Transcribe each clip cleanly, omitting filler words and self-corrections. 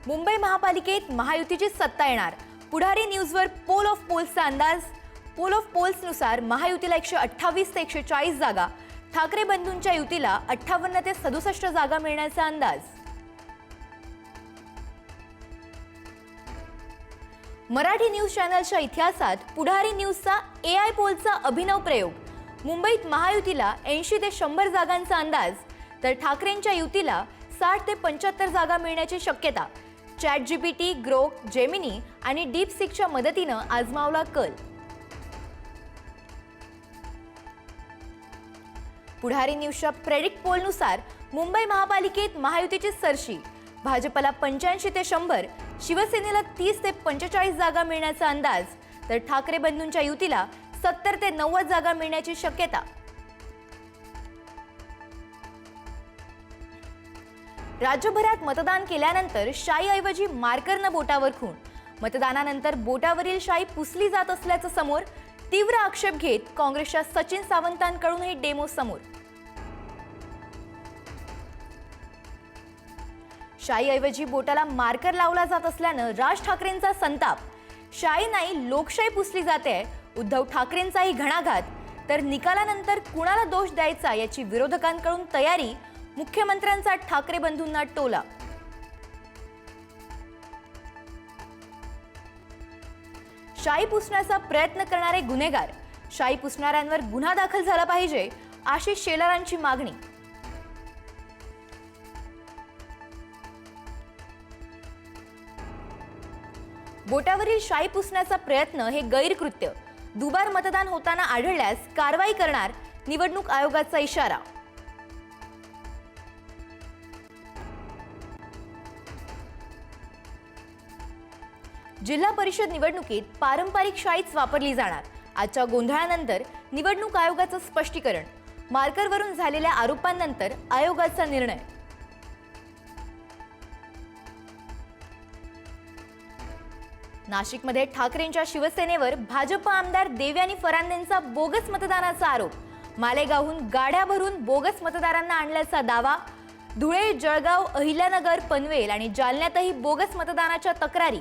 मुंबई महापालिकेत महायुतीची सत्ता येणार। पुढारी न्यूजवर पोल ऑफ पोल्सचा अंदाज। पोल ऑफ पोल्सनुसार महायुतीला 128 ते 140 जागा, ठाकरे बंधूंच्या युतीला 58 ते 67 जागा मिळण्याचा अंदाज। मराठी न्यूज चॅनलच्या इतिहासात पुढारी न्यूजचा AI पोलचा अभिनव प्रयोग। मुंबईत महायुतीला 80 ते 100 जागांचा अंदाज, तर ठाकरेंच्या युतीला 60 ते 75 जागा मिळण्याची शक्यता। ChatGPT, ग्रोक, जेमिनी आणि डीपसीकच्या मदतीनं आजमावला कल। पुढारी न्यूजच्या प्रेडिक्ट पोलनुसार मुंबई महापालिकेत महायुतीची सरशी। भाजपला 85 ते 100, शिवसेनेला 30 ते 45 जागा मिळण्याचा अंदाज, तर ठाकरे बंधूंच्या युतीला 70 ते 90 जागा मिळण्याची शक्यता। राज्यभरात मतदान केल्यानंतर शाईऐवजी मार्करनं बोटावर खूण। मतदानानंतर बोटावरील शाई पुसली जात असल्याचं समोर। तीव्र आक्षेप घेत काँग्रेसच्या सचिन सावंतांकडून हे डेमो समोर। शाईऐवजी बोटाला मार्कर लावला जात असल्यानं राज ठाकरेंचा संताप। शाई नाही, लोकशाही पुसली जाते, उद्धव ठाकरेंचाही घणाघात। तर निकालानंतर कुणाला दोष द्यायचा याची विरोधकांकडून तयारी। मुख्यमंत्र्यांचा ठाकरे बंधूंना टोला। शाई पुसण्याचा प्रयत्न करणारे गुन्हेगार। शाई पुसणाऱ्यांवर गुन्हा दाखल झाला पाहिजे, आशिष शेलारांची मागणी। बोटावरील शाई पुसण्याचा प्रयत्न हे गैरकृत्य। दुबार मतदान होताना आढळल्यास कारवाई करणार, निवडणूक आयोगाचा इशारा। जिल्हा परिषद निवडणुकीत पारंपरिक शाईच वापरली जाणार। आजच्या गोंधळानंतर निवडणूक आयोगाचं स्पष्टीकरण। मार्करवरून झालेल्या आरोपांनंतर आयोगाचा निर्णय। नाशिकमध्ये ठाकरेंच्या शिवसेनेवर भाजप आमदार देवयानी फरांदेंचा बोगस मतदानाचा आरोप। मालेगावहून गाड्या भरून बोगस मतदारांना आणल्याचा दावा। धुळे, जळगाव, अहिल्यानगर, पनवेल आणि जालन्यातही बोगस मतदानाच्या तक्रारी।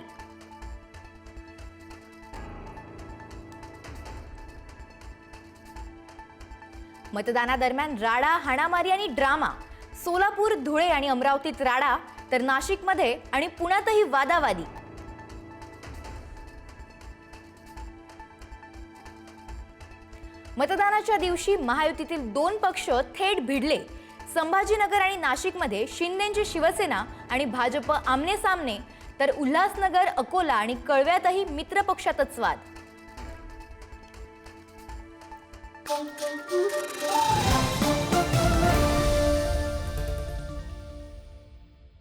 मतदानादरम्यान राडा, हाणामारी आणि ड्रामा। सोलापूर, धुळे आणि अमरावतीत राडा, तर नाशिकमध्ये आणि पुण्यातही वादावादी। मतदानाच्या दिवशी महायुतीतील 2 पक्ष थेट भिडले। संभाजीनगर आणि नाशिकमध्ये शिंदेंची शिवसेना आणि भाजप आमने सामने, तर उल्हासनगर, अकोला आणि कळव्यातही मित्र पक्षातच वाद।